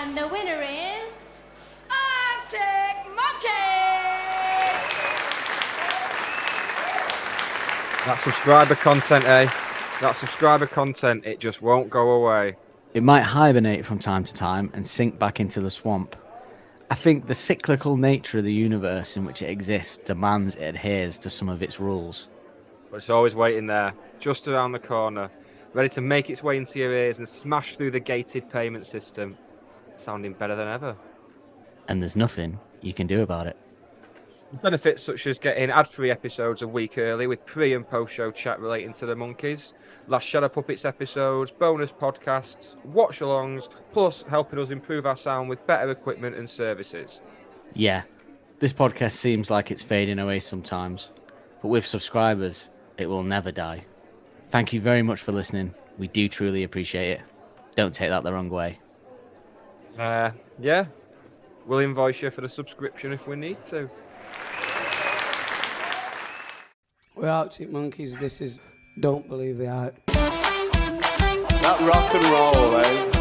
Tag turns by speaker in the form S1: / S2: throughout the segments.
S1: And the winner is... Arctic Monkeys!
S2: That subscriber content, eh? That subscriber content, it just won't go away.
S3: It might hibernate from time to time and sink back into the swamp. I think the cyclical nature of the universe in which it exists demands it adheres to some of its rules.
S2: But it's always waiting there, just around the corner, ready to make its way into your ears and smash through the gated payment system, sounding better than ever.
S3: And there's nothing you can do about it.
S2: Benefits such as getting ad-free episodes a week early with pre- and post-show chat relating to the monkeys, last Shadow Puppets episodes, bonus podcasts, watch-alongs, plus helping us improve our sound with better equipment and services.
S3: Yeah, this podcast seems like it's fading away sometimes, but with subscribers, it will never die. Thank you very much for listening. We do truly appreciate it. Don't take that the wrong way.
S2: Yeah, we'll invoice you for the subscription if we need to.
S4: We're Arctic Monkeys. This is Don't Believe the Hype.
S5: That rock and roll, eh?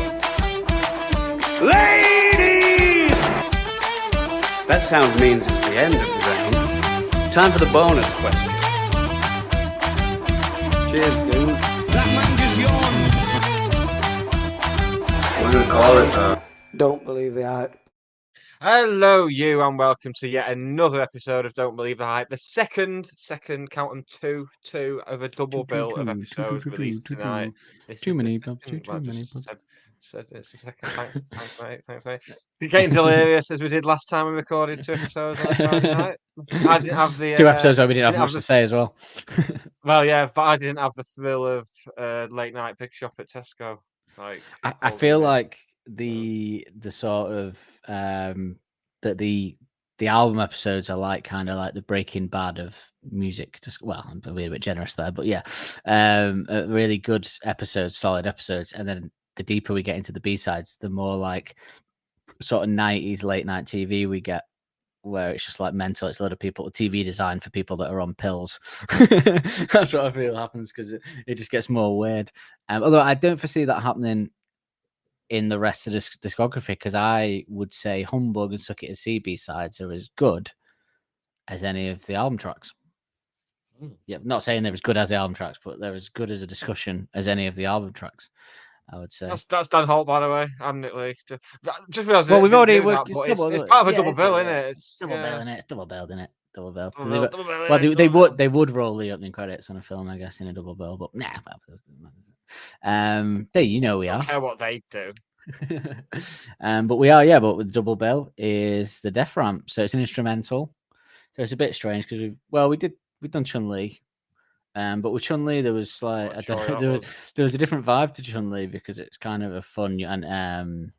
S5: Ladies! That sound means it's the end of the round. Time for the bonus question. Cheers, dude.
S6: That man just yawned.
S5: We're gonna call it
S4: Don't Believe the Hype.
S2: Hello, you, and welcome to yet another episode of Don't Believe the Hype, the second, count them, two of a double bill of episodes released tonight.
S3: Too many, Bob. Too many, Bob.
S2: Said it's the second. Thanks, mate. We're getting delirious as we did last time we recorded 2 episodes on Friday night. I didn't have the
S3: 2 episodes where we didn't have much to say as well.
S2: Well, yeah, but I didn't have the thrill of late night big shop at Tesco.
S3: I feel like the sort of that the album episodes are like kind of like the Breaking Bad of music. Just well, I'm being a bit generous there, but yeah, really good episodes, solid episodes, and then the deeper we get into the B-sides, the more like sort of 90s late night TV we get, where it's just like mental. It's a lot of people, TV designed for people that are on pills. That's what I feel happens, because it just gets more weird. Although I don't foresee that happening in the rest of this discography, because I would say Humbug and Suck It and See B-sides are as good as any of the album tracks. Yeah, not saying they're as good as the album tracks, but they're as good as a discussion as any of the album tracks, I would say.
S2: That's Dan Holt, by the way. I'm just realised.
S3: Well, we've already.
S2: It's part of a double bill, isn't it? It's
S3: double bill, isn't it? It's double billed, isn't it? Double bill.
S2: Well,
S3: They would roll the opening credits on a film, I guess, in a double bill, but nah. There, you know we are.
S2: I don't care what they do.
S3: But we are, yeah. But with the double bill is the Death Ramp, so it's an instrumental. So it's a bit strange because we've done Chun-Li. But with Chun-Li, there was like there was a different vibe to Chun-Li, because it's kind of a fun and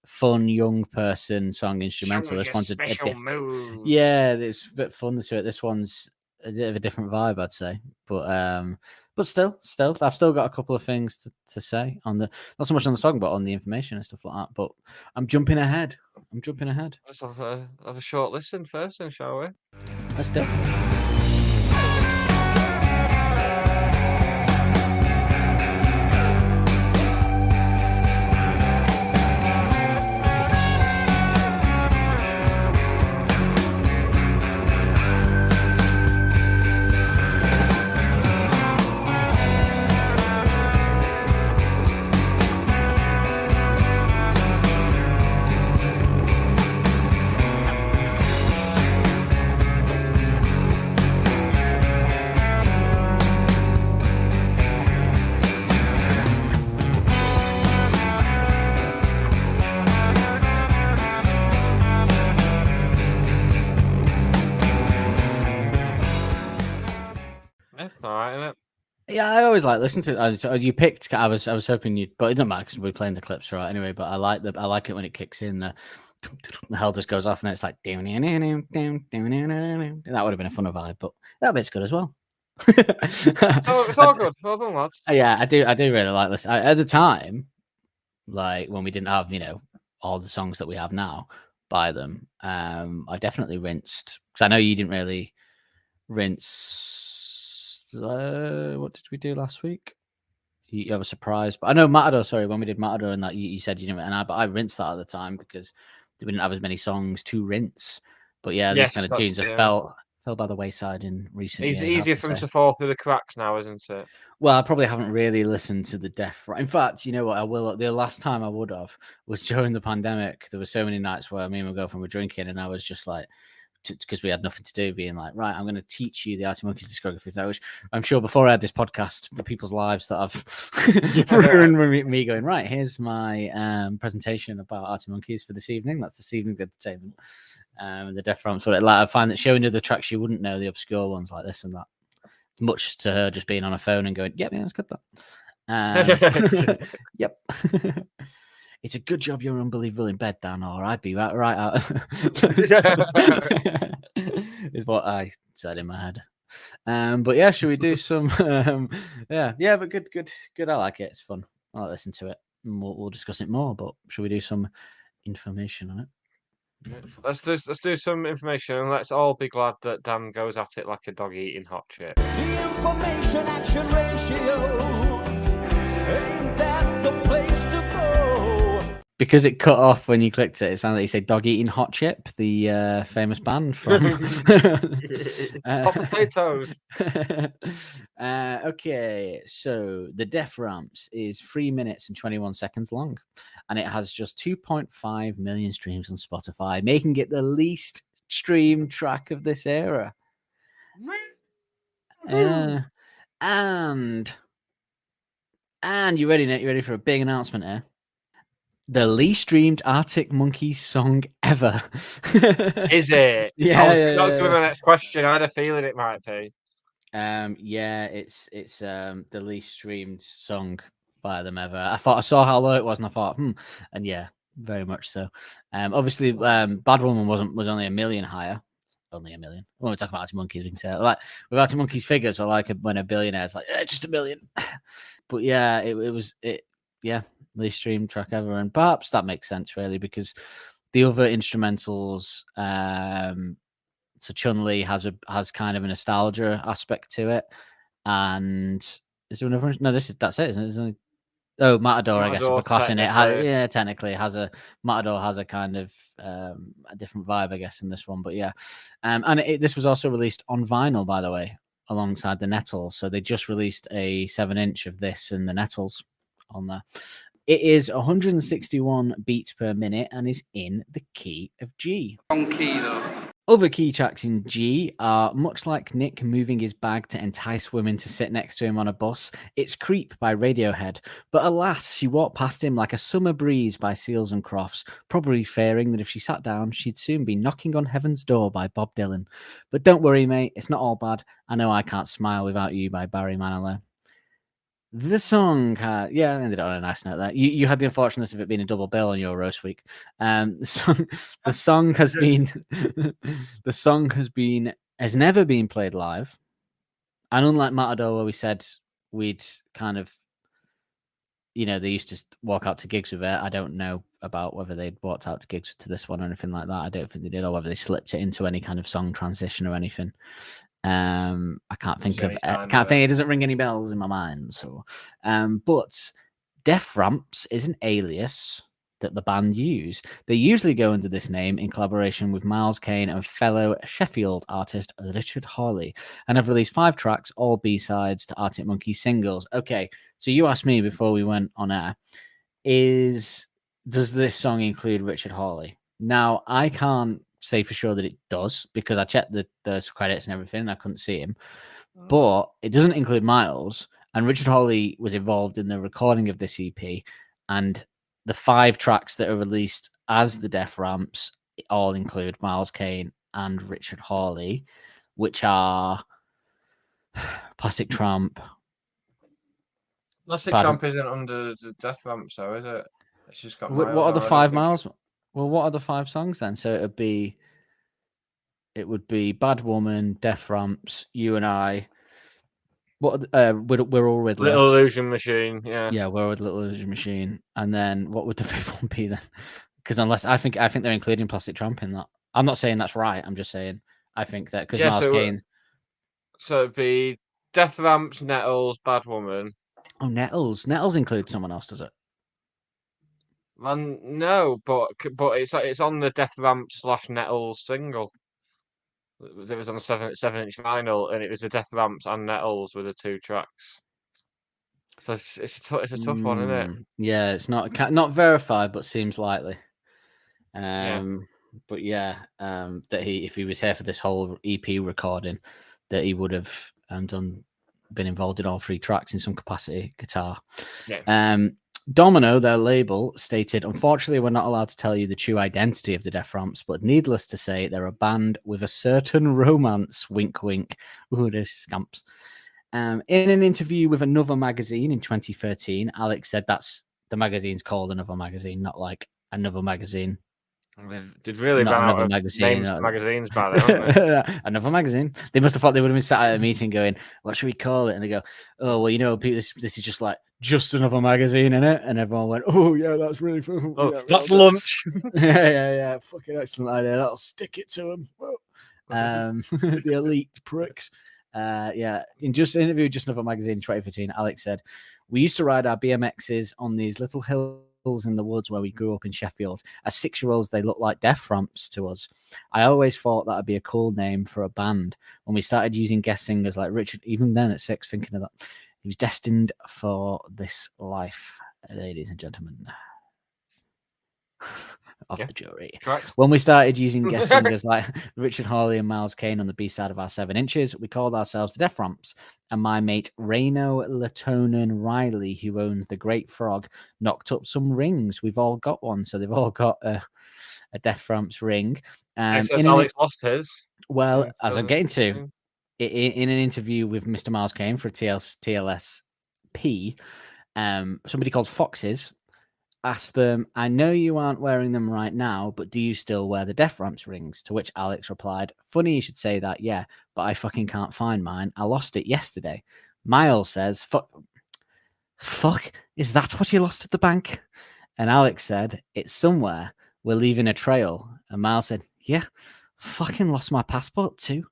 S3: fun young person song instrumental. This one's a
S2: mood.
S3: Yeah, it's a bit fun to it. This one's a bit of a different vibe, I'd say. But still, I've still got a couple of things to say on the, not so much on the song, but on the information and stuff like that. But I'm jumping ahead.
S2: Let's have a short listen first, then, shall we?
S3: Let's do it. Yeah, I always like listen to it. You picked. I was hoping you'd, but it doesn't matter because we're playing the clips right anyway. But I like it when it kicks in. The hell just goes off, and it's like that would have been a funner vibe, but that bit's good as well.
S2: It's all good. Well done, lads.
S3: Yeah, I do really like this. At the time, like when we didn't have all the songs that we have now by them, I definitely rinsed, because I know you didn't really rinse. What did we do last week? you have a surprise. But I know Matador. Sorry, when we did Matador and that, you said you didn't, but I rinsed that at the time because we didn't have as many songs to rinse. But yeah, these kind of tunes have fell by the wayside in recent years.
S2: It's easier for them to fall through the cracks now, isn't it?
S3: Well, I probably haven't really listened to the Death. In fact, you know what? I will. The last time I would have was during the pandemic. There were so many nights where me and my girlfriend were drinking, and I was just like, because we had nothing to do, being like, right, I'm going to teach you the Arctic Monkeys discography. Which I'm sure before I had this podcast, the people's lives that I've ruined with me going, right, here's my presentation about Arctic Monkeys for this evening. That's this evening's entertainment. The Death Ramps. But like, I find that showing you the tracks you wouldn't know, the obscure ones like this and that, much to her just being on a phone and going, yep, yeah, let's get that. Yep. It's a good job you're unbelievable in bed, Dan, or I'd be right out. Is what I said in my head. But yeah, should we do some? Yeah, but good. I like it. It's fun. I like listen to it. And we'll discuss it more. But should we do some information on it?
S2: Let's do some information, and let's all be glad that Dan goes at it like a dog eating hot chip.
S6: The information action ratio, ain't that the place to go?
S3: Because it cut off when you clicked it, it sounded like you said Dog Eating Hot Chip, the famous band from
S2: Hot potatoes.
S3: Okay, so the Death Ramps is 3 minutes and 21 seconds long, and it has just 2.5 million streams on Spotify, making it the least streamed track of this era. And you ready, Nick? You ready for a big announcement here? The least streamed Arctic Monkeys song ever.
S2: Is it?
S3: Yeah,
S2: that was going to be my next question. I had a feeling it might be.
S3: Yeah, it's the least streamed song by them ever. I saw how low it was, and I thought, and yeah, very much so. Obviously, Bad Woman was only 1 million higher. Only 1 million. When we talk about Arctic Monkeys, we can say like with Arctic Monkeys figures, or like when a billionaire is like, just 1 million. But yeah, it was least streamed track ever, and perhaps that makes sense really because the other instrumentals, so Chun-Li has kind of a nostalgia aspect to it, and is there another? No, that's it, isn't it? Matador, I guess, for classing it. Technically, Matador has a kind of a different vibe, I guess, in this one. But yeah, and this was also released on vinyl, by the way, alongside the Nettles. So they just released a 7-inch of this and the Nettles on there. It is 161 beats per minute and is in the key of G.
S4: Wrong key though.
S3: Other key tracks in G are much like Nick moving his bag to entice women to sit next to him on a bus. It's Creep by Radiohead. But alas, she walked past him like a summer breeze by Seals and Crofts, probably fearing that if she sat down, she'd soon be knocking on heaven's door by Bob Dylan. But don't worry, mate, it's not all bad. I know I Can't Smile Without You by Barry Manilow. The song, ended on a nice note there. You had the unfortunateness of it being a double bill on your roast week. The song has never been played live, and unlike Matador, where we said we'd kind of, they used to walk out to gigs with it. I don't know about whether they'd walked out to gigs to this one or anything like that. I don't think they did, or whether they slipped it into any kind of song transition or anything. I can't think it doesn't ring any bells in my mind. So, but Death Ramps is an alias that the band use. They usually go under this name in collaboration with Miles Kane and fellow Sheffield artist Richard Hawley, and have released 5 tracks, all B-sides to Arctic Monkeys singles. Okay, so you asked me before we went on air, does this song include Richard Hawley? Now, I can't say for sure that it does because I checked the credits and everything and I couldn't see him, but it doesn't include Miles, and Richard Hawley was involved in the recording of this EP, and the 5 tracks that are released as the Death Ramps all include Miles Kane and Richard Hawley, which are Plastic Tramp.
S2: Plastic Tramp isn't under the Death Ramps though, is it? It's just got
S3: what are the 5 Miles? Well, what are the 5 songs then? So it would be Bad Woman, Death Ramps, You and I. What we're all with
S2: Little Illusion Machine, yeah.
S3: Yeah, we're with Little Illusion Machine. And then what would the 5th one be then? Because unless I think they're including Plastic Tramp in that. I'm not saying that's right. I'm just saying I think that because Miles Kane.
S2: So it'd be Death Ramps, Nettles, Bad Woman.
S3: Oh, Nettles. Nettles includes someone else, does it?
S2: Man, no, but it's on the Death Ramp / Nettles single. It was on the 7-inch vinyl, and it was the Death Ramps and Nettles were the 2 tracks. So it's a tough one, isn't it?
S3: Yeah, it's not verified, but seems likely.
S2: Yeah.
S3: But yeah, that if he was here for this whole EP recording, that he would have been involved in all 3 tracks in some capacity, guitar.
S2: Yeah.
S3: Domino, their label, stated, "Unfortunately, we're not allowed to tell you the true identity of the Death Ramps, but needless to say, they're a band with a certain romance." Wink, wink. Ooh, those scamps. In an interview with Another Magazine in 2013, Alex said that's the magazine's called Another Magazine, not like Another Magazine.
S2: They'd really
S3: Not
S2: run out
S3: Another
S2: of
S3: Magazine.
S2: names for magazines by then, haven't they?
S3: Another Magazine. They must have thought they would have been sat at a meeting going, "What should we call it?" And they go, "Oh, well, you know, this is just like just another magazine, innit?" And everyone went, "Oh, yeah, that's really fun.
S2: Oh,
S3: Yeah,
S2: that's
S3: well,
S2: lunch.
S3: yeah. Fucking excellent idea. That'll stick it to them." The elite pricks. Yeah, in just an interview, Just Another Magazine in 2015, Alex said, "We used to ride our BMXs on these little hills in the woods where we grew up in Sheffield. As 6-year-olds, they looked like Death Ramps to us. I always thought that'd be a cool name for a band. When we started using guest singers like Richard, even then at 6, thinking of that, he was destined for this life, ladies and gentlemen." Of the jury.
S2: Correct.
S3: When we started using guest singers like Richard Hawley and Miles Kane on the B-side of our 7 inches, we called ourselves the Death Ramps. And my mate Reno Latonen Riley, who owns the Great Frog, knocked up some rings. We've all got one, so they've all got a Death Ramps ring.
S2: Alex lost his.
S3: Well,
S2: Yeah,
S3: as I'm getting to, in an interview with Mr. Miles Kane for TLSP, somebody called Foxes asked them, "I know you aren't wearing them right now, but do you still wear the Death Ramps rings?" To which Alex replied, "Funny you should say that, yeah, but I fucking can't find mine. I lost it yesterday." Miles says, Fuck, is that what you lost at the bank?" And Alex said, "It's somewhere. We're leaving a trail." And Miles said, "Yeah, fucking lost my passport too."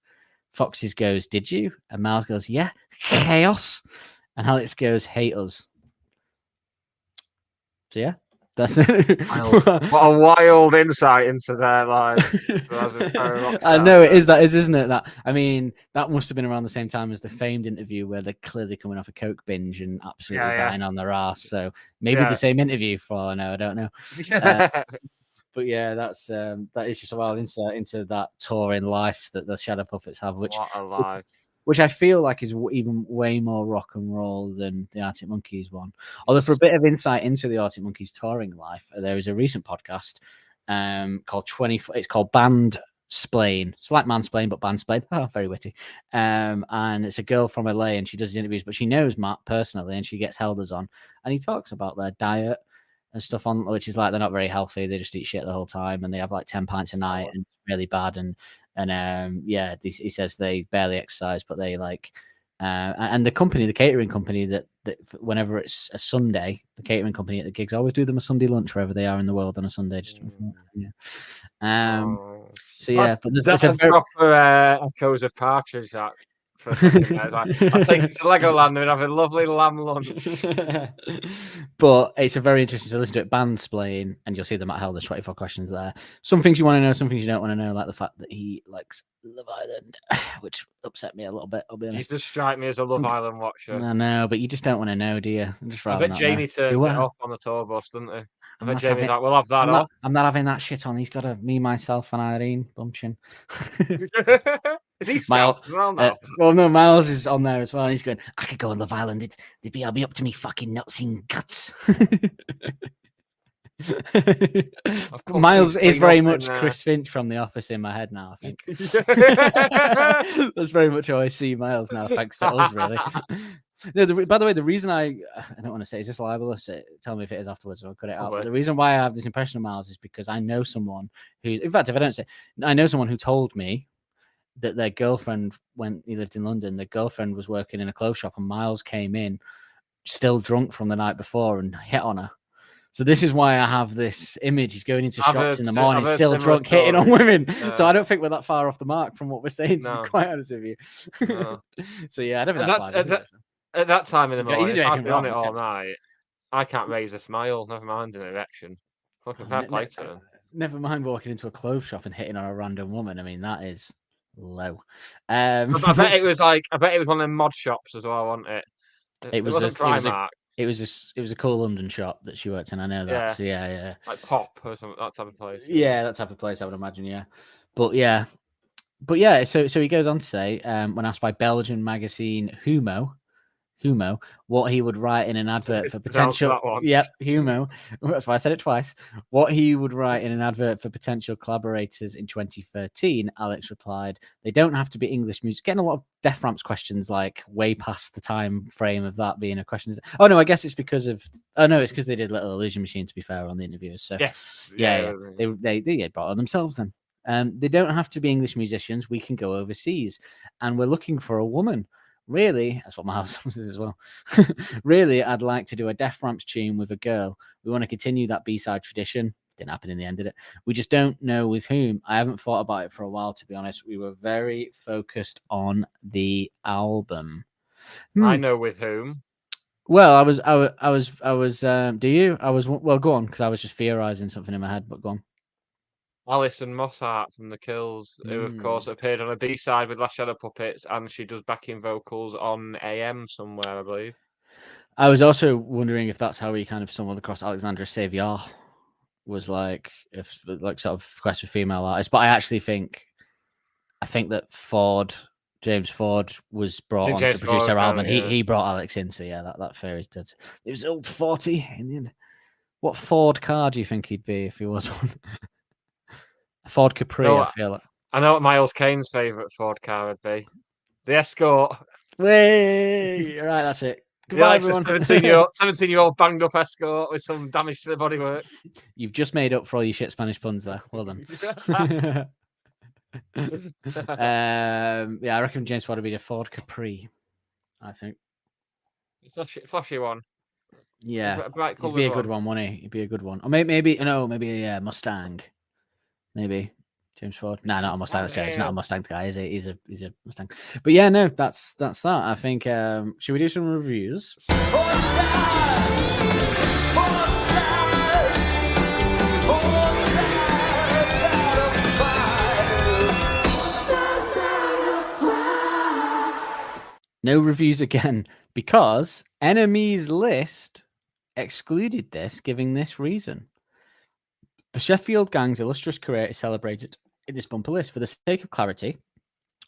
S3: Foxes goes, "Did you?" And Miles goes, "Yeah, chaos." And Alex goes, "Hate us." So yeah, that's it.
S2: What a wild insight into their lives.
S3: I know it is, isn't it? That, I mean, that must have been around the same time as the famed interview where they're clearly coming off a coke binge and absolutely dying on their ass. So maybe the same interview for all I know. I don't know. But yeah, that is just a wild insight into that touring life that the Shadow Puppets have, which
S2: what a life.
S3: Which I feel like is even way more rock and roll than the Arctic Monkeys one. Although for a bit of insight into the Arctic Monkeys touring life, there is a recent podcast called It's called Band Splain. It's like Mansplain, but Bandsplain. Oh, very witty. And it's a girl from LA, and she does the interviews, but she knows Matt personally, and she gets Helders on, and he talks about their diet and stuff on, which is like they're not very healthy. They just eat shit the whole time, and they have like 10 pints a night, and it's really bad. And he says they barely exercise, but they like, and the catering company that whenever it's a Sunday, the catering company at the gigs always do them a Sunday lunch wherever they are in the world on a Sunday. Just so yeah, but
S2: that's a proper echoes of Partridge. That for a second, I take it to Legoland and have a lovely lamb lunch.
S3: But it's a very interesting to listen to it. Bandsplain, and you'll see them at Helders 24 questions there. Some things you want to know, some things you don't want to know, like the fact that he likes Love Island, which upset me a little bit. I'll be honest.
S2: You just strike me as a Love Island watcher.
S3: I know, but you just don't want to know, do you?
S2: I bet Jamie turns it off on the tour bus, doesn't he? I bet Jamie's like, "We'll have that off."
S3: I'm not having that shit on. He's got a Me, Myself, and Irene bumption.
S2: Is he Miles as well now?
S3: Well, no, Miles is on there as well. He's going, "I could go on Love Island. I'll be up to me fucking nuts and guts." Miles is very much Chris Finch from The Office in my head now, I think. That's very much how I see Miles now, thanks to us, really. No, by the way, the reason I don't want to say, is this libelous? Tell me if it is afterwards, or I'll cut it out. But the reason why I have this impression of Miles is because I know someone who's, in fact, if I don't say, I know someone who told me that their girlfriend, when he lived in London, their girlfriend was working in a clothes shop, and Miles came in still drunk from the night before and hit on her. So this is why I have this image. He's going into shops in the morning, still drunk, hitting on women. Yeah. So I don't think we're that far off the mark from what we're saying, to be quite honest with you. No. So yeah, I don't think that's
S2: At that time in the
S3: You didn't
S2: morning,
S3: do
S2: if I've
S3: anything
S2: been on
S3: wrong,
S2: it all
S3: technically.
S2: night, I can't raise a smile. Never mind an erection. Fucking fair play to them.
S3: Never mind walking into a clothes shop and hitting on a random woman. I mean, that is low.
S2: I bet it was one of them mod shops as well, wasn't it?
S3: It was
S2: wasn't Primark.
S3: It was a cool London shop that she worked in. I know that.
S2: Yeah.
S3: So yeah.
S2: Like Pop or something, that type of place.
S3: Yeah, that type of place, I would imagine. Yeah, but yeah. So he goes on to say, when asked by Belgian magazine Humo, what he would write in an advert for
S2: Pronounce
S3: potential.
S2: that one.
S3: Yep, Humo. That's why I said it twice. What he would write in an advert for potential collaborators in 2013, Alex replied, "They don't have to be English music." Getting a lot of Death Ramps questions, like way past the time frame of that being a question. Oh no, I guess it's because of. Oh no, it's because they did Little Illusion Machine. To be fair, on the interviews. So
S2: Yes.
S3: yeah. They brought on themselves then. They don't have to be English musicians. We can go overseas, and we're looking for a woman. Really, that's what Miles says as well. Really, I'd like to do a Death Ramps tune with a girl. We want to continue that B-side tradition. Didn't happen in the end, did it? We just don't know with whom. I haven't thought about it for a while, to be honest. We were very focused on the album.
S2: I know with whom.
S3: Well, I was. Do you? I was. Well, go on, because I was just theorizing something in my head. But go on.
S2: Alison Mosshart from The Kills, who of course appeared on a B-side with Last Shadow Puppets, and she does backing vocals on AM somewhere, I believe.
S3: I was also wondering if that's how he kind of stumbled across Alexandra Savior, was like sort of quest for female artists. But I actually think that James Ford was brought on to produce her album. He brought Alex in, so yeah, that theory is dead. It was old 40 in the end. What Ford car do you think he'd be if he was one? Ford Capri, I feel like.
S2: I know what Miles Kane's favourite Ford car would be. The Escort.
S3: Way right, that's it. Goodbye, everyone.
S2: 17-year-old banged up Escort with some damage to the bodywork.
S3: You've just made up for all your shit Spanish puns there. Well done. Yeah, I reckon James Ford would be a Ford Capri. I think.
S2: It's a flashy one.
S3: Yeah,
S2: bright
S3: he'd be a good one, wouldn't he? He'd be a good one. Or maybe a Mustang. Maybe James Ford. No, not a Mustang. He's not a Mustang guy, is he? He's a Mustang. But yeah, no, that's that. I think. Should we do some reviews? No reviews again because Enemy's List excluded this, giving this reason. The Sheffield Gang's illustrious career is celebrated in this bumper list. For the sake of clarity,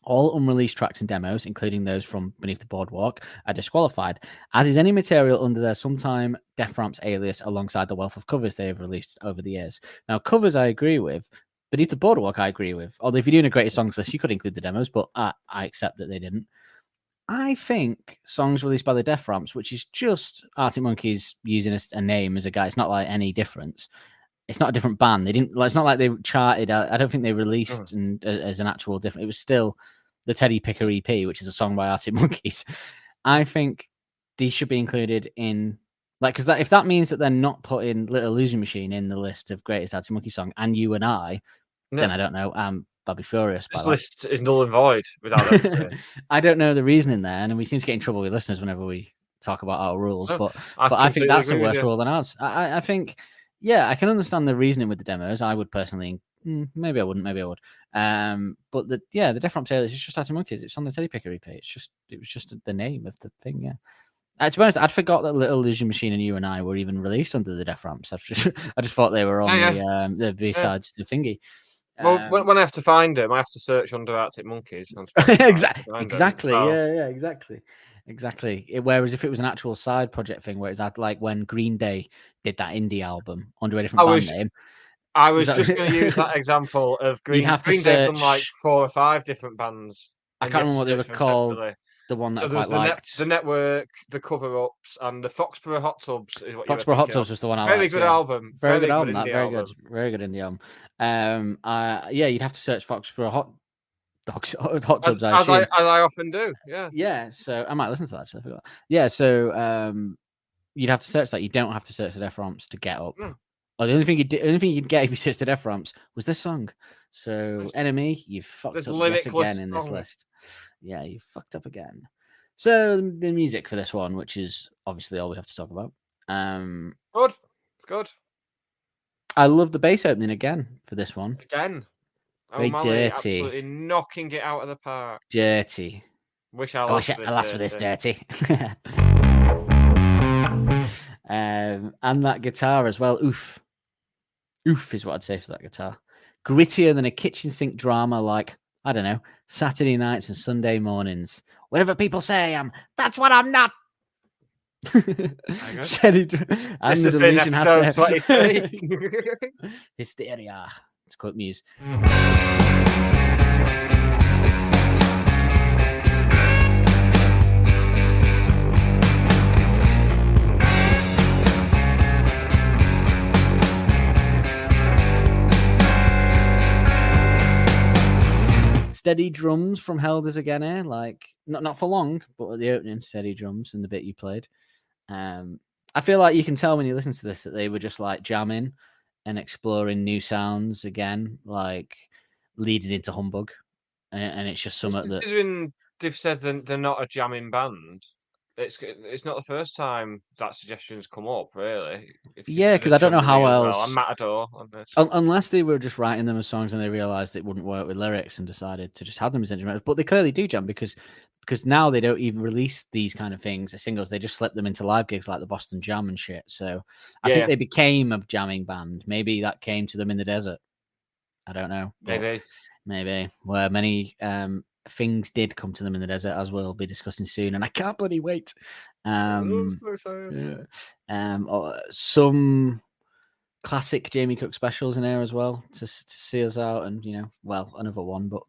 S3: all unreleased tracks and demos, including those from Beneath the Boardwalk, are disqualified, as is any material under their sometime Death Ramps alias alongside the wealth of covers they have released over the years. Now, covers I agree with. Beneath the Boardwalk I agree with. Although if you're doing a greatest songs list, you could include the demos, but I accept that they didn't. I think songs released by the Death Ramps, which is just Arctic Monkeys using a name as a guy, it's not like any difference. It's not a different band. They didn't. It's not like they charted. I don't think they released as an actual different. It was still the Teddy Picker EP, which is a song by Arctic Monkeys. I think these should be included in because if that means that they're not putting Little Illusion Machine in the list of greatest Arctic Monkey song and You and I, then I don't know. I'll be furious.
S2: This list is null and void without it.
S3: I don't know the reasoning there, and we seem to get in trouble with listeners whenever we talk about our rules. But I think that's a worse rule than ours. I think. Yeah, I can understand the reasoning with the demos. I would personally, maybe I wouldn't, maybe I would. But the Death Ramps is just Arctic Monkeys. It's on the Teddy Picker EP. It was just the name of the thing. Yeah. To be honest, I'd forgot that Little Illusion Machine and You and I were even released under the Death Ramps. I just thought they were on the B-sides to Thingy.
S2: Well, when I have to find them, I have to search under Arctic Monkeys.
S3: Exactly. Yeah, exactly. Whereas if it was an actual side project thing, where it's like when Green Day did that indie album under a different band name.
S2: I was just going to use that example of Green Day from like 4 or 5 different bands.
S3: I can't remember what they were called. The one that I quite liked.
S2: The Network, the Cover-Ups, and the Foxborough Hot Tubs is what
S3: Foxborough Hot Tubs was the one I liked.
S2: Very good album.
S3: Very good album. Very good indie album. You'd have to search Foxborough Hot Tubs.
S2: As I often do. Yeah.
S3: Yeah. So I might listen to that. Actually, I forgot. Yeah. So you'd have to search that. You don't have to search the Death Ramps to get up. Or the only thing you'd get if you searched the Death Ramps was this song. So Enemy, you fucked up yet again in this list. Yeah, you fucked up again. So the music for this one, which is obviously all we have to talk about.
S2: Good.
S3: I love the bass opening again for this one.
S2: Again.
S3: Very
S2: O'Malley
S3: dirty.
S2: absolutely knocking it out of the park.
S3: Dirty.
S2: Wish
S3: I wish I last for this dirty. And that guitar as well. Oof is what I'd say for that guitar. Grittier than a kitchen sink drama, like, I don't know, Saturday nights and Sunday mornings. Whatever people say, that's what I'm not. Steady. And the delusion has to
S2: 23.
S3: Hysteria. To quote Muse. Steady drums from Helders again here, like not for long, but at the opening, steady drums in the bit you played. I feel like you can tell when you listen to this that they were just like jamming and exploring new sounds again, like leading into Humbug, and it's just something that.
S2: Considering they've said they're not a jamming band, it's not the first time that suggestion's come up, really.
S3: Yeah, because I don't know how else.
S2: Well, I'm Matador on this.
S3: Unless they were just writing them as songs and they realised it wouldn't work with lyrics and decided to just have them as instrumentals. But they clearly do jam because now they don't even release these kind of things as singles. They just slip them into live gigs like the Boston Jam and shit. So I think they became a jamming band. Maybe that came to them in the desert. I don't know. Maybe. Where many things did come to them in the desert, as we'll be discussing soon, and I can't bloody wait. Some classic Jamie Cook specials in there as well to see us out, and another one, but.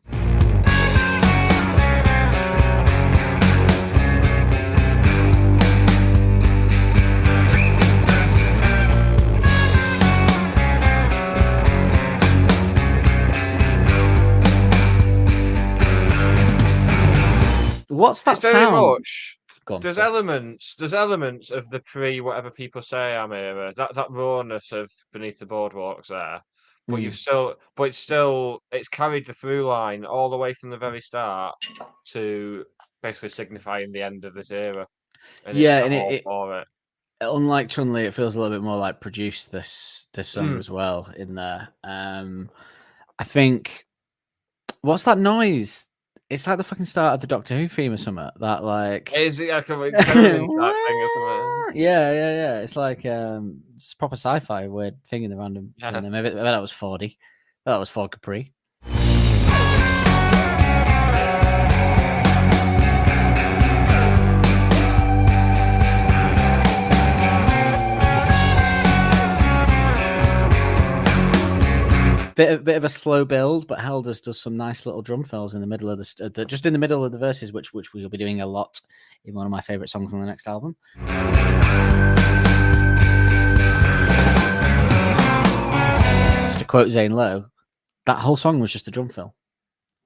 S3: What's that
S2: very
S3: sound?
S2: Much. There's elements of the whatever people say I'm era. That rawness of Beneath the Boardwalks there. But it's carried the through line all the way from the very start to basically signifying the end of this era. And
S3: unlike Chun-Li, it feels a little bit more like produced this song as well in there. I think what's that noise? It's like the fucking start of the Doctor Who theme or something. That like
S2: is it like a type thing or something?
S3: Yeah. It's like it's proper sci-fi weird thing in the random.
S2: Yeah.
S3: Maybe that was 40. That was Ford Capri. Bit of a slow build, but Helders does some nice little drum fills in the middle of just in the middle of the verses, which we'll be doing a lot in one of my favorite songs on the next album. Just to quote Zane Lowe, that whole song was just a drum fill.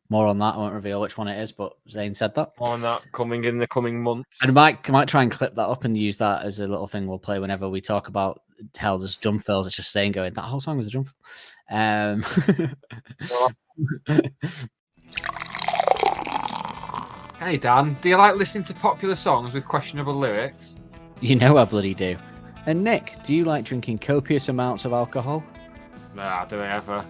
S3: More on that. I won't reveal which one it is, but Zane said that.
S2: More on that coming in the coming months.
S3: And I might try and clip that up and use that as a little thing we'll play whenever we talk about Helders drum fills. It's just Zane going, that whole song was a drum fill.
S2: Hey Dan, do you like listening to popular songs with questionable lyrics?
S3: You know I bloody do. And Nick, do you like drinking copious amounts of alcohol?
S2: Nah, I don't ever.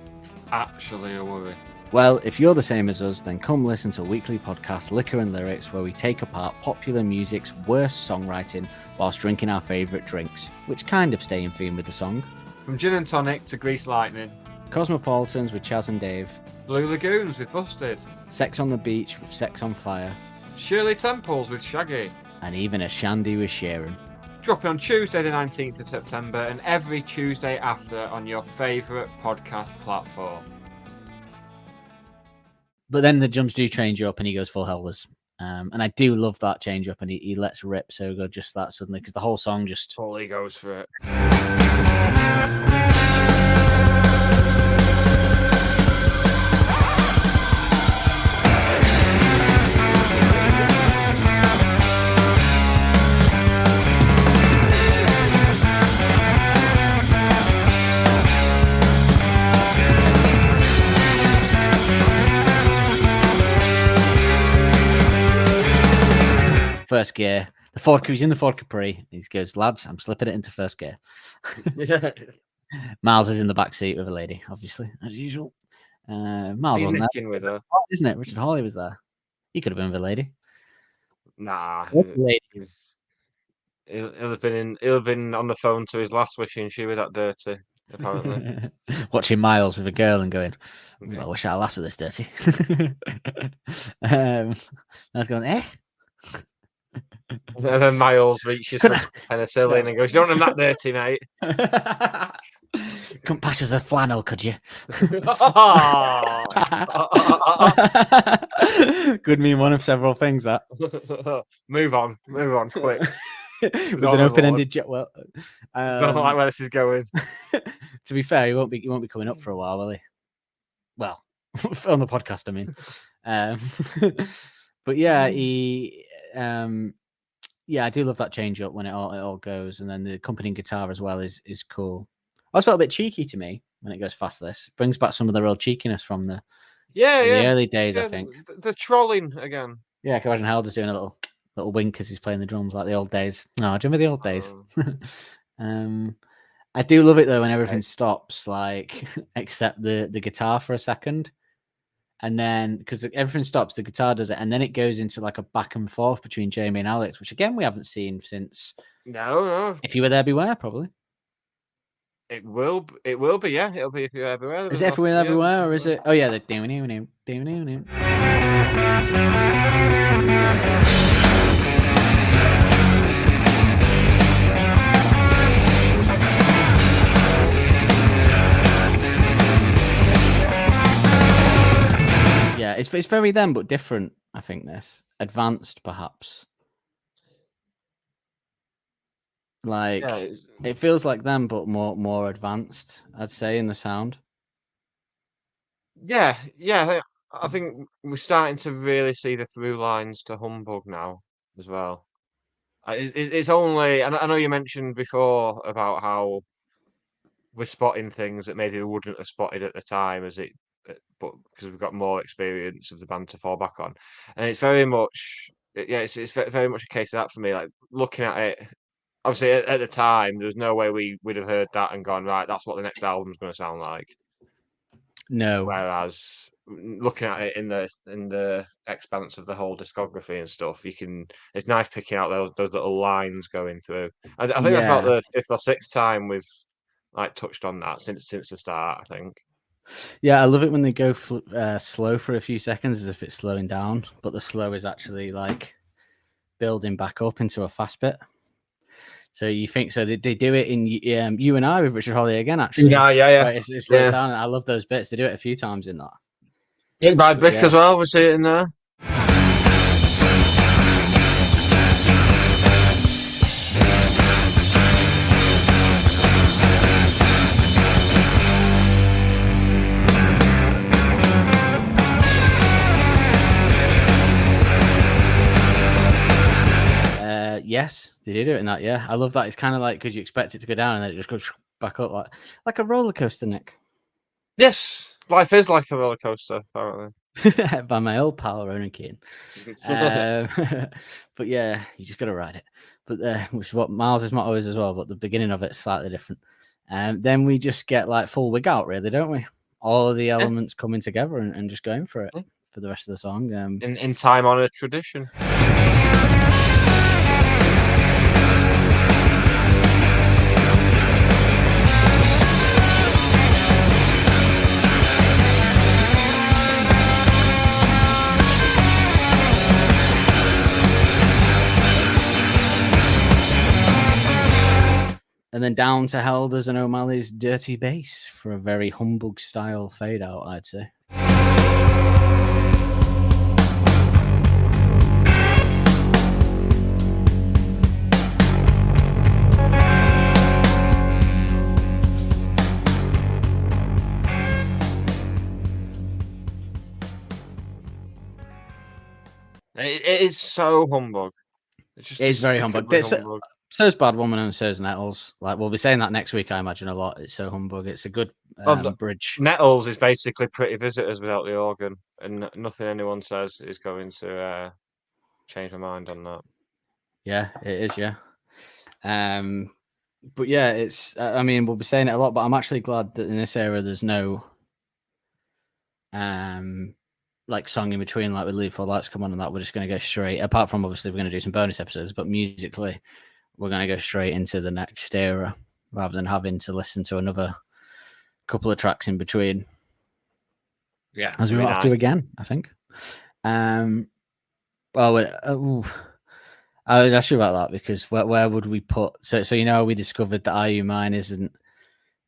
S2: Actually a worry.
S3: Well, if you're the same as us, then come listen to a weekly podcast, Liquor and Lyrics, where we take apart popular music's worst songwriting whilst drinking our favourite drinks, which kind of stay in theme with the song.
S2: From Gin and Tonic to Grease Lightning.
S3: Cosmopolitans with Chaz and Dave.
S2: Blue Lagoons with Busted.
S3: Sex on the Beach with Sex on Fire.
S2: Shirley Temples with Shaggy.
S3: And even a shandy with Sharon.
S2: Dropping on Tuesday the 19th of September and every Tuesday after on your favourite podcast platform.
S3: But then the jumps do change up and he goes full Helders. And I do love that change up and he lets rip so good just that suddenly because the whole song just
S2: totally goes for it.
S3: first gear. He's in the Ford Capri. He goes, lads, I'm slipping it into first gear.
S2: Yeah.
S3: Miles is in the back seat with a lady, obviously, as usual. Miles
S2: He's
S3: wasn't there,
S2: nicking with her.
S3: isn't it? Richard Hawley was there. He could have been with a lady.
S2: Nah.
S3: What's the lady?
S2: He'll have been on the phone to his last wishing she was that dirty, apparently.
S3: Watching Miles with a girl and going, I wish I lasted this dirty. I was going, eh?
S2: And then Miles reaches for penicillin and goes, "You don't want him that dirty, mate."
S3: Couldn't pass us a flannel, could you? Good mean one of several things, that.
S2: Move on, quick.
S3: It was an open-ended jet. Well,
S2: Don't like where this is going.
S3: To be fair, he won't be coming up for a while, will he? Well, on the podcast, I mean. But yeah, I do love that change up when it all goes, and then the accompanying guitar as well is cool. I always felt a bit cheeky to me when it goes fast. This brings back some of the real cheekiness from the early days. I think
S2: the trolling again.
S3: Yeah, I can imagine Helder's doing a little wink as he's playing the drums, like the old days. No, do you remember the old days? I do love it though when everything stops, like except the guitar for a second. And then, because everything stops, the guitar does it, and then it goes into like a back and forth between Jamie and Alex, which again we haven't seen since.
S2: No.
S3: If You Were There, Beware, probably.
S2: It will be, yeah. It'll be If You Were There, Beware.
S3: Is it If You Were There, Beware, or is it? Oh yeah, the Yeah, it's very them, but different. I think this advanced, perhaps. Like it feels like them, but more advanced. I'd say in the sound.
S2: Yeah. I think we're starting to really see the through lines to Humbug now as well. It's only, and I know you mentioned before about how we're spotting things that maybe we wouldn't have spotted at the time, but because we've got more experience of the band to fall back on, and it's very much, it's very much a case of that for me. Like looking at it, obviously at the time, there was no way we would have heard that and gone, right, that's what the next album's going to sound like.
S3: No.
S2: Whereas looking at it in the expanse of the whole discography and stuff, it's nice picking out those little lines going through. I think that's about the 5th or 6th time we've like touched on that since the start, I think.
S3: Yeah, I love it when they go slow for a few seconds as if it's slowing down, but the slow is actually like building back up into a fast bit. So you think so? They do it in You and I with Richard Hawley again, actually.
S2: Yeah.
S3: It slows down. I love those bits. They do it a few times in that.
S2: Brick by Brick as well. We see it in there.
S3: Yes, they did it in that. Yeah, I love that. It's kind of like because you expect it to go down and then it just goes back up like a roller coaster, Nick.
S2: Yes, life is like a roller coaster, apparently.
S3: By my old pal Ronan Keane. But yeah, you just got to ride it. But which is what Miles' motto is as well. But the beginning of it's slightly different. Then we just get like full wig out, really, don't we? All of the elements coming together and just going for it for the rest of the song.
S2: In time-honored tradition.
S3: And then down to Helders and O'Malley's Dirty Bass for a very Humbug style fade out, I'd say.
S2: It is so Humbug.
S3: It is very Humbug. So's Bad Woman and so's Nettles. Like we'll be saying that next week, I imagine a lot. It's so Humbug. It's a good bridge.
S2: Nettles is basically Pretty Visitors without the organ, and nothing anyone says is going to change my mind on that.
S3: Yeah, it is. Yeah. But yeah, it's. I mean, we'll be saying it a lot, but I'm actually glad that in this era there's no like song in between, like with Leave for Lights Come On and that. We're just going to go straight. Apart from obviously we're going to do some bonus episodes, but musically we're going to go straight into the next era rather than having to listen to another couple of tracks in between.
S2: Yeah,
S3: as we won't have to again, I think. I was ask you about that because where would we put? So you know we discovered that Are You Mine isn't.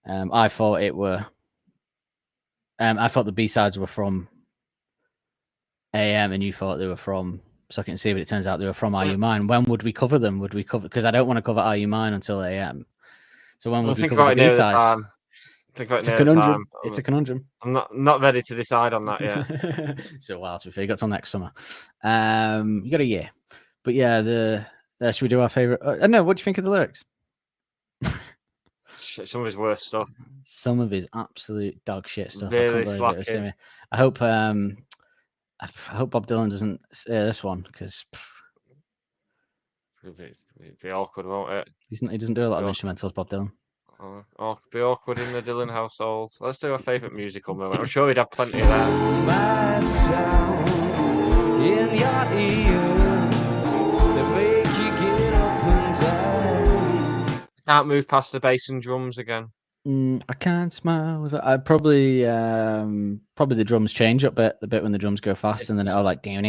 S3: I thought it were. I thought the B-sides were from AM, and you thought they were from Suck It and See, but it turns out they were from Are You Mine. When would we cover them? Would we cover? Because I don't want to cover Are You Mine until AM. So when would we cover the B-sides?
S2: It's a conundrum.
S3: It's a conundrum.
S2: I'm not ready to decide on that yet.
S3: So wow, to be fair, you got till next summer. You got a year, but yeah, should we do our favorite? No, what do you think of the lyrics?
S2: Some of his worst stuff.
S3: Some of his absolute dog shit stuff.
S2: Really
S3: I can't believe it was. I hope Bob Dylan doesn't say this one because
S2: it'd be awkward, won't it?
S3: He doesn't do a lot of instrumentals, Bob Dylan.
S2: Be awkward in the Dylan household. Let's do our favourite musical moment. I'm sure we'd have plenty of that.
S6: Might sound in your ear that make you get up and down.
S2: Can't move past the bass and drums again.
S3: I can't smile with it. I probably the drums change up the bit when the drums go fast, and then it'll like down.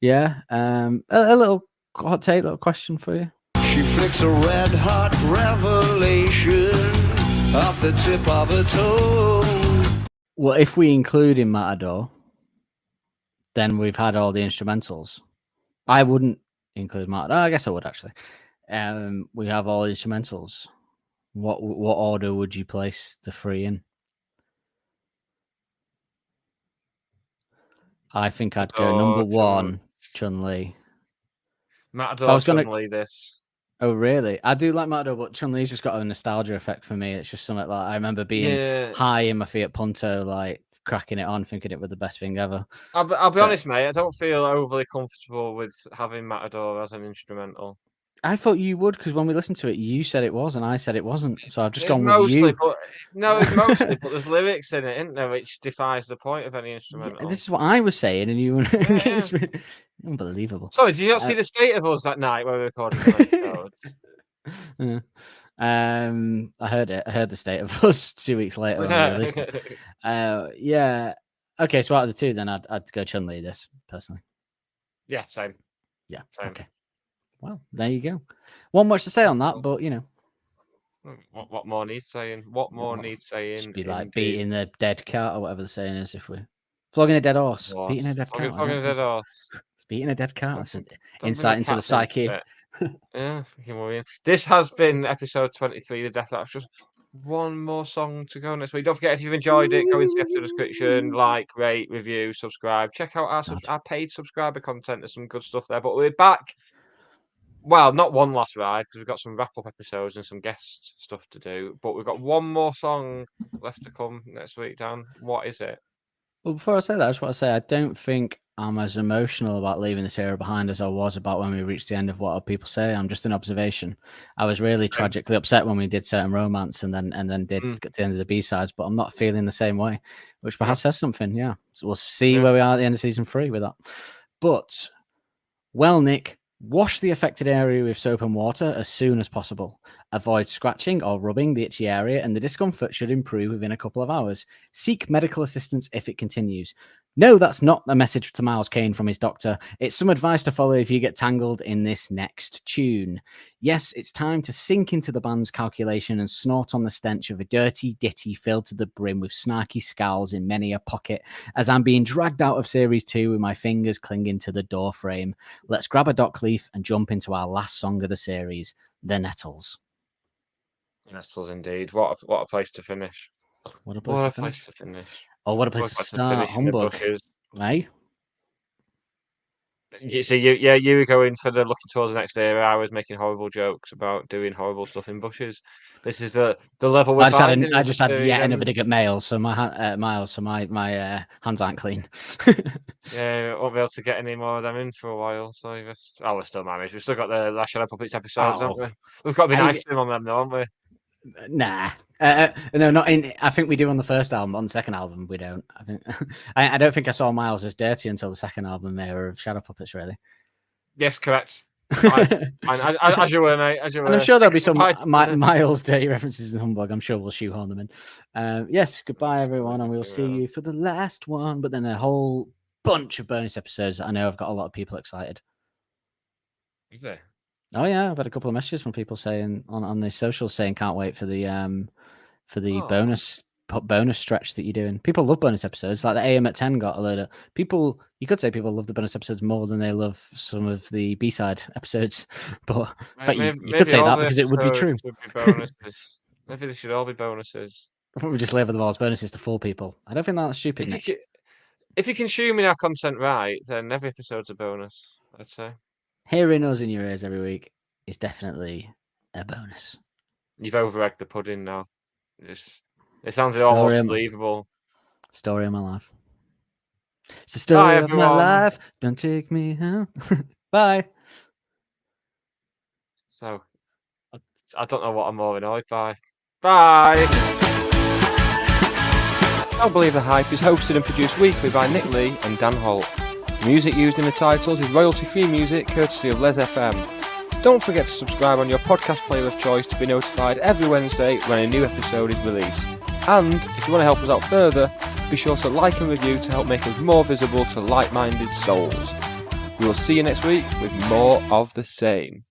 S3: Yeah. A little hot take, little question for you.
S6: She flicks a red hot revelation off the tip of her toe.
S3: Well, if we include in Matador, then we've had all the instrumentals. I wouldn't include Matador. I guess I would actually. We have all the instrumentals. What order would you place the three in? I think I'd go number one, Chun-Li.
S2: Matador, Chun-Li, this.
S3: Oh, really? I do like Matador, but Chun-Li's just got a nostalgia effect for me. It's just something like I remember being high in my Fiat Punto, like cracking it on, thinking it was the best thing ever.
S2: I'll be honest, mate. I don't feel overly comfortable with having Matador as an instrumental.
S3: I thought you would, because when we listened to it, you said it was, and I said it wasn't. So I've just gone with you.
S2: It's mostly, but there's lyrics in it, isn't there, which defies the point of any instrumental.
S3: Yeah, this is what I was saying, and you it's unbelievable.
S2: Sorry, did you not see the state of us that night when we were recording the episode?
S3: I heard it. I heard the state of us 2 weeks later when we released it. Yeah. Okay, so out of the two, then I'd go Chun-Li this personally.
S2: Yeah, same.
S3: Yeah.
S2: Same.
S3: Okay. Well, there you go. One much to say on that, but you know.
S2: What more needs saying? What more needs saying?
S3: Just be like beating the dead cat or whatever the saying is. If we're flogging a dead horse, beating a dead cat.
S2: Flogging a dead horse.
S3: Beating a dead cat. That's an insight into the psyche.
S2: Yeah, this has been episode 23, The Death Rattle. Just one more song to go next week. Don't forget, if you've enjoyed it, go into the episode description, like, rate, review, subscribe. Check out our paid subscriber content. There's some good stuff there. But we're back. Well, not one last ride, because we've got some wrap-up episodes and some guest stuff to do. But we've got one more song left to come next week, Dan. What is it?
S3: Well, before I say that, I just want to say I don't think I'm as emotional about leaving this era behind as I was about when we reached the end of What People Say. I'm just an observation. I was really tragically upset when we did Certain Romance and then did get to the end of the B-sides, but I'm not feeling the same way, which perhaps says something. Yeah. So we'll see where we are at the end of season 3 with that. But, well, Nick, wash the affected area with soap and water as soon as possible. Avoid scratching or rubbing the itchy area, and the discomfort should improve within a couple of hours. Seek medical assistance if it continues. No, that's not a message to Miles Kane from his doctor. It's some advice to follow if you get tangled in this next tune. Yes, it's time to sink into the band's calculation and snort on the stench of a dirty ditty filled to the brim with snarky scowls in many a pocket as I'm being dragged out of Series 2 with my fingers clinging to the door frame. Let's grab a dock leaf and jump into our last song of the series, The Nettles.
S2: Nettles, indeed. What a place to finish.
S3: What a place to
S2: finish.
S3: Oh, what a place to start. Humbug. Eh?
S2: You see, you were going for the looking towards the next era. I was making horrible jokes about doing horrible stuff in bushes. This is the level we're finding.
S3: I just had yet another dig at Miles, so my hands aren't clean.
S2: Yeah, won't be able to get any more of them in for a while. So we'll still manage. We've still got the Last Shadow Puppets episodes, haven't we? We've got to be nice to them on them, though, haven't we?
S3: Nah, no, not in. I think we do on the first album. On the second album, we don't. I think I don't think I saw Miles as dirty until the second album era of Shadow Puppets. Really.
S2: Yes, correct. As you were, mate. As you were.
S3: And I'm sure there'll be some Miles dirty references in Humbug. I'm sure we'll shoehorn them in. Yes, goodbye everyone, and we'll see you for the last one. But then a whole bunch of bonus episodes that I know I've got a lot of people excited.
S2: Is there?
S3: Oh yeah, I've had a couple of messages from people saying on the socials saying can't wait for the bonus stretch that you're doing. People love bonus episodes. Like the AM at 10 got a load of people. You could say people love the bonus episodes more than they love some of the B-side episodes. But you could say that because it would be true.
S2: Maybe they should all be bonuses.
S3: We just label them all as bonuses to fool people. I don't think that's stupid.
S2: If you're consuming our content right, then every episode's a bonus, I'd say.
S3: Hearing us in your ears every week is definitely a bonus.
S2: You've over-egged the pudding now. It sounds almost believable.
S3: Story of my life. It's the story of my life. Don't take me home. Bye.
S2: So, I don't know what I'm more annoyed by. Bye. Don't Believe the Hype is hosted and produced weekly by Nick Lee and Dan Holt. The music used in the titles is royalty-free music courtesy of Les FM. Don't forget to subscribe on your podcast player of choice to be notified every Wednesday when a new episode is released. And if you want to help us out further, be sure to like and review to help make us more visible to like-minded souls. We will see you next week with more of the same.